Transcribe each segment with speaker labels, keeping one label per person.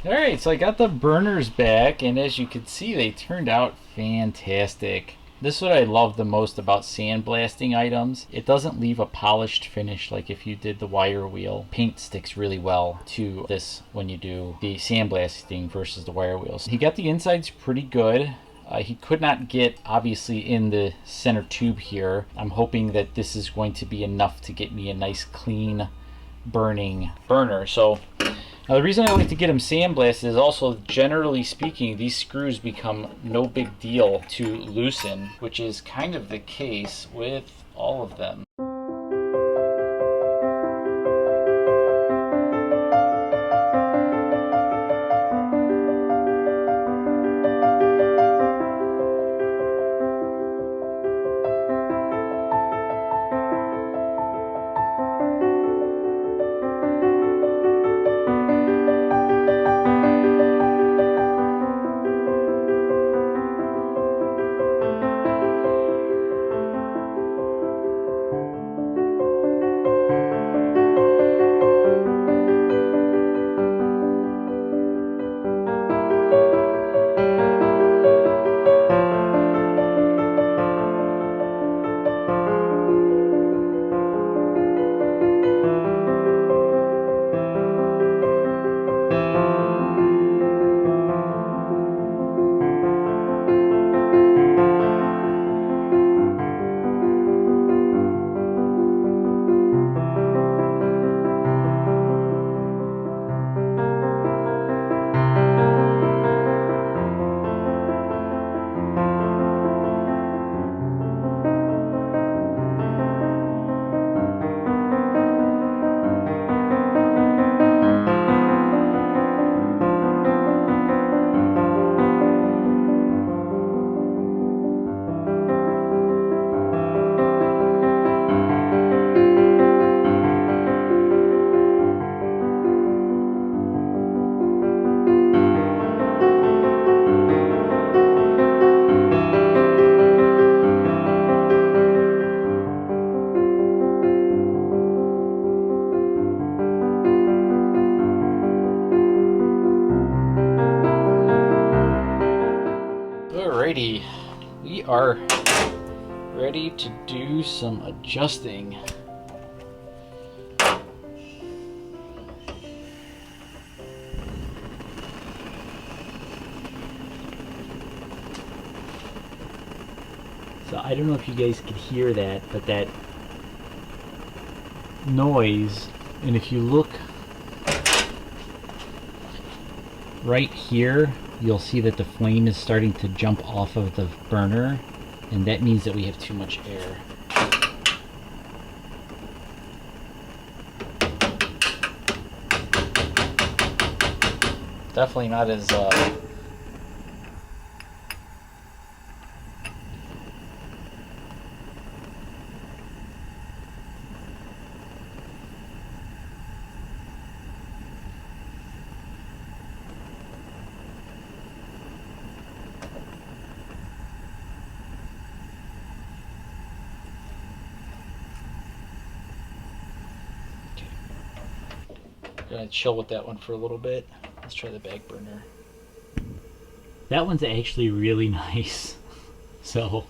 Speaker 1: Alright, so I got the burners back, and as you can see, they turned out fantastic. This is what I love the most about sandblasting items. It doesn't leave a polished finish like if you did the wire wheel. Paint sticks really well to this when you do the sandblasting versus the wire wheels. He got the insides pretty good. He could not get, obviously, in the center tube here. I'm hoping that this is going to be enough to get me a nice clean burning burner. So now, the reason I like to get them sandblasted is also, generally speaking, these screws become no big deal to loosen, which is kind of the case with all of them. Alrighty, we are ready to do some adjusting. So I don't know if you guys could hear that, but that noise, and if you look right here, you'll see that the flame is starting to jump off of the burner, and that means that we have too much air. Definitely not as gonna chill with that one for a little bit. Let's try the back burner. That one's actually really nice. So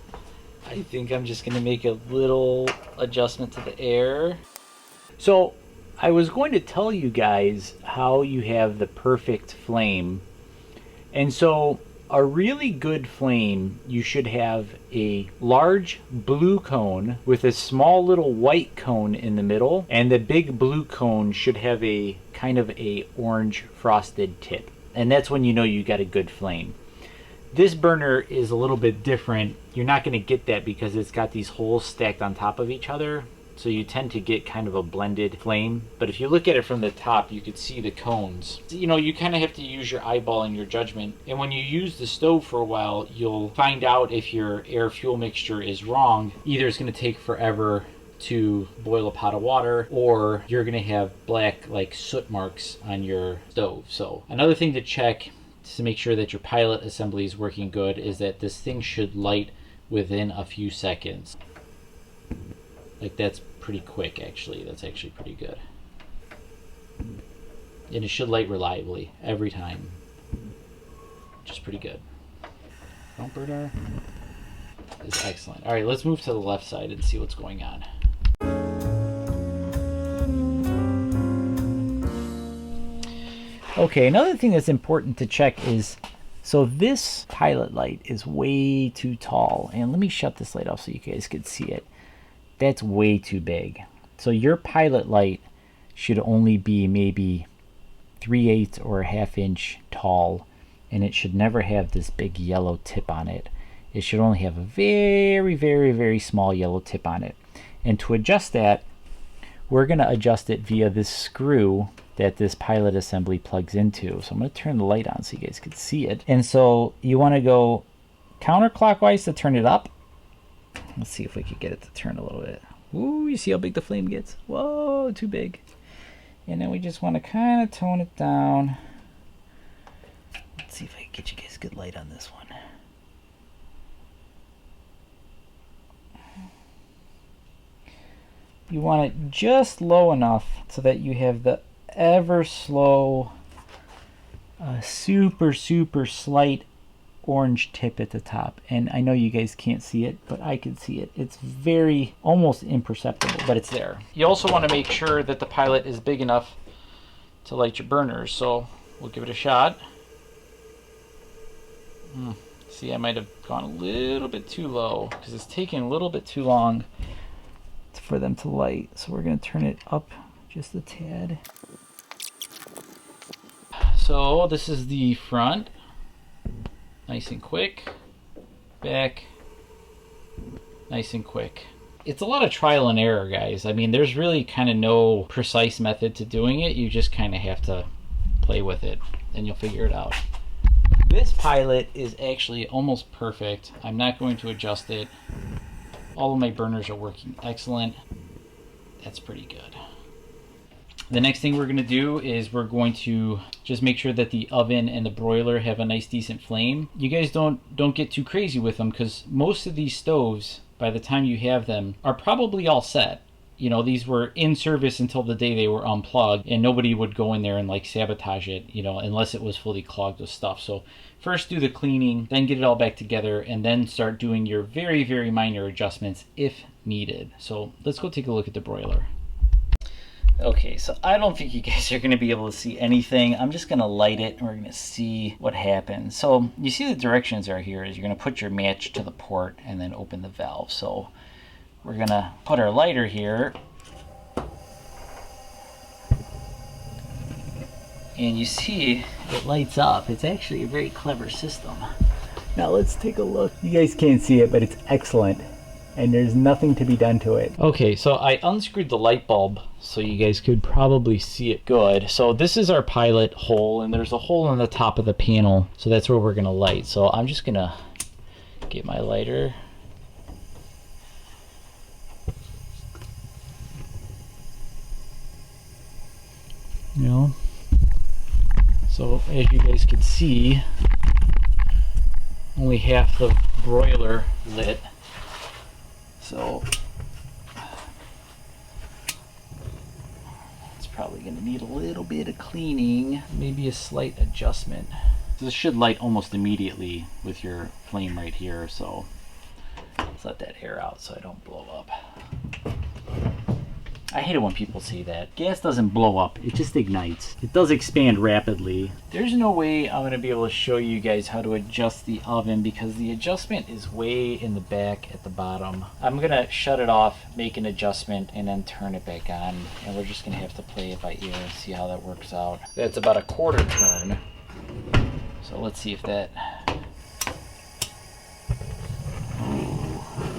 Speaker 1: I think I'm just gonna make a little adjustment to the air. So I was going to tell you guys how you have the perfect flame. And so a really good flame, you should have a large blue cone with a small little white cone in the middle, and the big blue cone should have a kind of a orange frosted tip. And that's when you know you got a good flame. This burner is a little bit different. You're not going to get that because it's got these holes stacked on top of each other. So you tend to get kind of a blended flame. But if you look at it from the top, you could see the cones. You know, you kind of have to use your eyeball and your judgment. And when you use the stove for a while, you'll find out if your air fuel mixture is wrong. Either it's going to take forever to boil a pot of water, or you're going to have black like soot marks on your stove. So another thing to check to make sure that your pilot assembly is working good is that this thing should light within a few seconds. Like, that's pretty quick, actually. That's actually pretty good. And it should light reliably every time, which is pretty good. Front burner is excellent. All right, let's move to the left side and see what's going on. Okay, another thing that's important to check is, so this pilot light is way too tall. And let me shut this light off so you guys can see it. That's way too big. So your pilot light should only be maybe 3/8 or a 1/2 inch tall, and it should never have this big yellow tip on it. It should only have a very, very, very small yellow tip on it. And to adjust that, we're going to adjust it via this screw that this pilot assembly plugs into. So I'm going to turn the light on so you guys can see it. And so you want to go counterclockwise to turn it up. Let's see if we can get it to turn a little bit. Ooh, you see how big the flame gets? Whoa, too big. And then we just want to kind of tone it down. Let's see if I can get you guys good light on this one. You want it just low enough so that you have the ever slow, super, super slight orange tip at the top. And I know you guys can't see it, but I can see it. It's very, almost imperceptible, but it's there. You also want to make sure that the pilot is big enough to light your burners. So we'll give it a shot. See, I might have gone a little bit too low because it's taking a little bit too long for them to light. So we're going to turn it up just a tad. So this is the front. Nice and quick. Back. Nice and quick. It's a lot of trial and error, guys. I mean, there's really kind of no precise method to doing it. You just kind of have to play with it and you'll figure it out. This pilot is actually almost perfect. I'm not going to adjust it. All of my burners are working excellent. That's pretty good. The next thing we're going to do is we're going to just make sure that the oven and the broiler have a nice decent flame. You guys don't get too crazy with them, because most of these stoves, by the time you have them, are probably all set. You know, these were in service until the day they were unplugged, and nobody would go in there and like sabotage it, you know, unless it was fully clogged with stuff. So first do the cleaning, then get it all back together, and then start doing your very, very minor adjustments if needed. So let's go take a look at the broiler. Okay, so I don't think you guys are going to be able to see anything. I'm just going to light it and we're going to see what happens. So you see the directions are here is you're going to put your match to the port and then open the valve. So we're going to put our lighter here. And you see it lights up. It's actually a very clever system. Now let's take a look. You guys can't see it, but it's excellent. And there's nothing to be done to it. Okay, so I unscrewed the light bulb so you guys could probably see it good. So this is our pilot hole, and there's a hole in the top of the panel, so that's where we're gonna light. So I'm just gonna get my lighter. You know, so as you guys can see, only half the broiler lit. So it's probably going to need a little bit of cleaning, maybe a slight adjustment. This should light almost immediately with your flame right here, so let's let that air out so I don't blow up. I hate it when people say that. Gas doesn't blow up, it just ignites. It does expand rapidly. There's no way I'm gonna be able to show you guys how to adjust the oven because the adjustment is way in the back at the bottom. I'm gonna shut it off, make an adjustment, and then turn it back on. And we're just gonna have to play it by ear and see how that works out. That's about a quarter turn. So let's see if that,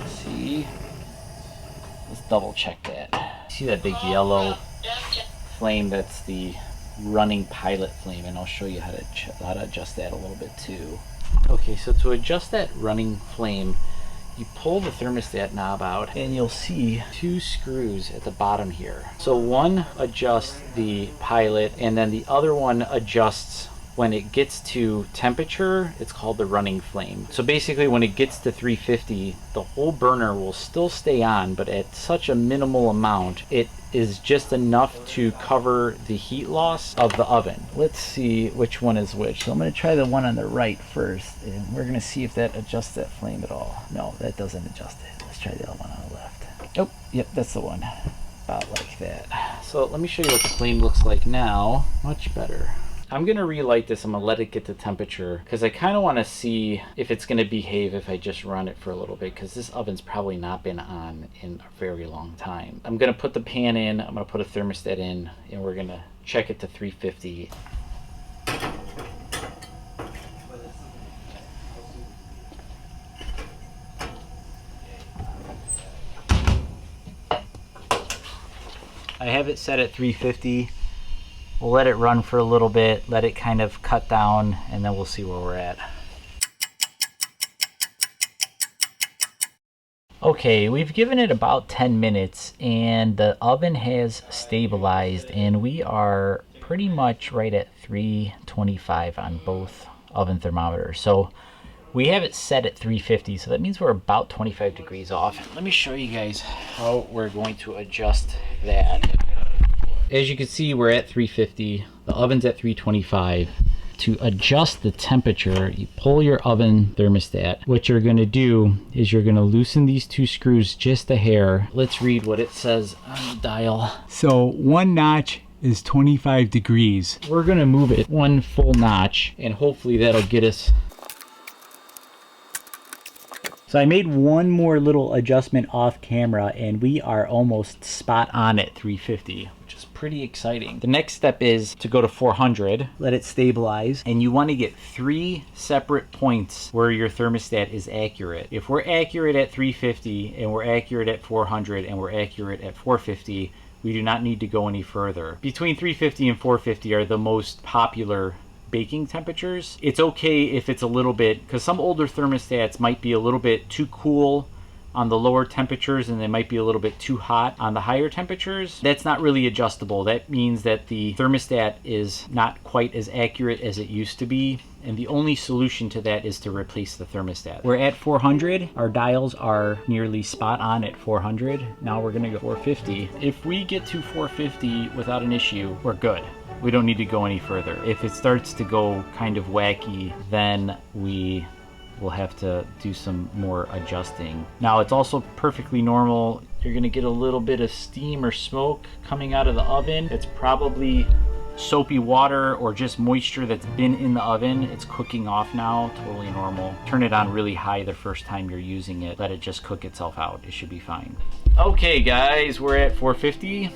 Speaker 1: see? Let's double check that. See that big yellow flame? That's the running pilot flame, and I'll show you how to adjust that a little bit too. Okay, so to adjust that running flame, you pull the thermostat knob out and you'll see two screws at the bottom here. So one adjusts the pilot and then the other one adjusts when it gets to temperature, it's called the running flame. So basically when it gets to 350, the whole burner will still stay on, but at such a minimal amount, it is just enough to cover the heat loss of the oven. Let's see which one is which. So I'm gonna try the one on the right first, and we're gonna see if that adjusts that flame at all. No, that doesn't adjust it. Let's try the other one on the left. Oh, yep, that's the one. About like that. So let me show you what the flame looks like now. Much better. I'm gonna relight this. I'm gonna let it get to temperature because I kind of want to see if it's gonna behave if I just run it for a little bit, because this oven's probably not been on in a very long time. I'm gonna put the pan in, I'm gonna put a thermostat in, and we're gonna check it to 350. I have it set at 350. We'll let it run for a little bit, let it kind of cut down, and then we'll see where we're at. Okay, we've given it about 10 minutes and the oven has stabilized, and we are pretty much right at 325 on both oven thermometers. So we have it set at 350, so that means we're about 25 degrees off. Let me show you guys how we're going to adjust that. As you can see, we're at 350, the oven's at 325. To adjust the temperature, you pull your oven thermostat. What you're gonna do is you're gonna loosen these two screws just a hair. Let's read what it says on the dial.
Speaker 2: So 1 notch is 25 degrees.
Speaker 1: We're gonna move it 1 full notch, and hopefully that'll get us. So I made one more little adjustment off camera and we are almost spot on at 350, which is pretty exciting. The next step is to go to 400, let it stabilize, and you want to get 3 separate points where your thermostat is accurate. If we're accurate at 350 and we're accurate at 400 and we're accurate at 450, we do not need to go any further. Between 350 and 450 are the most popular baking temperatures. It's okay if it's a little bit, because some older thermostats might be a little bit too cool on the lower temperatures and they might be a little bit too hot on the higher temperatures. That's not really adjustable. That means that the thermostat is not quite as accurate as it used to be, and the only solution to that is to replace the thermostat. We're at 400. Our dials are nearly spot on at 400. Now we're gonna go 450. If we get to 450 without an issue, we're good. We don't need to go any further. If it starts to go kind of wacky, then we will have to do some more adjusting. Now it's also perfectly normal. You're gonna get a little bit of steam or smoke coming out of the oven. It's probably soapy water or just moisture that's been in the oven. It's cooking off now, totally normal. Turn it on really high the first time you're using it. Let it just cook itself out. It should be fine. Okay guys, we're at 450.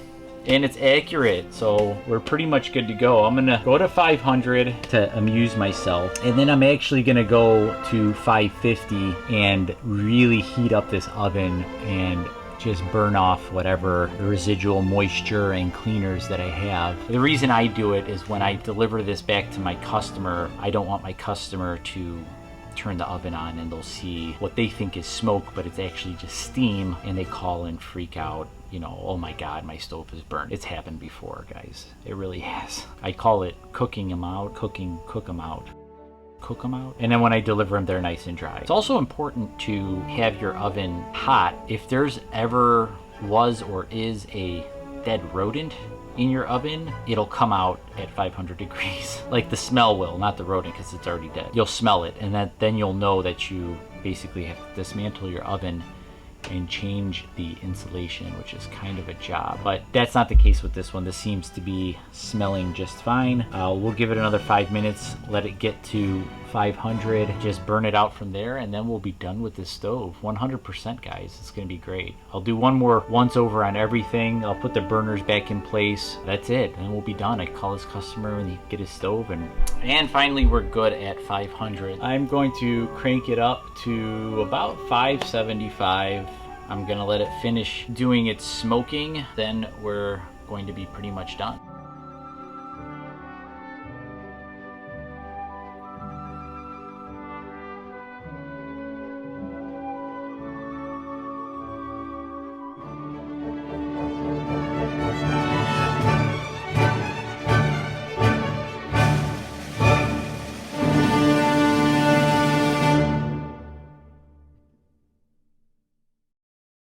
Speaker 1: And it's accurate, so we're pretty much good to go. I'm gonna go to 500 to amuse myself, and then I'm actually gonna go to 550 and really heat up this oven and just burn off whatever residual moisture and cleaners that I have. The reason I do it is when I deliver this back to my customer, I don't want my customer to turn the oven on and they'll see what they think is smoke, but it's actually just steam, and they call and freak out, you know, oh my god, my stove is burnt. It's happened before, guys. It really has. I call it cooking them out, cook them out. And then when I deliver them, they're nice and dry. It's also important to have your oven hot. If there's ever was or is a dead rodent in your oven, it'll come out at 500 degrees. Like the smell will, not the rodent, because it's already dead. You'll smell it, and then you'll know that you basically have to dismantle your oven and change the insulation, which is kind of a job. But that's not the case with this one. This seems to be smelling just fine. We'll give it another 5 minutes, let it get to 500, just burn it out from there, and then we'll be done with this stove. 100%, guys. It's gonna be great. I'll do one more once over on everything. I'll put the burners back in place. That's it, and we'll be done. I call this customer when he get his stove, and finally we're good at 500. I'm going to crank it up to about 575. I'm gonna let it finish doing its smoking, then we're going to be pretty much done.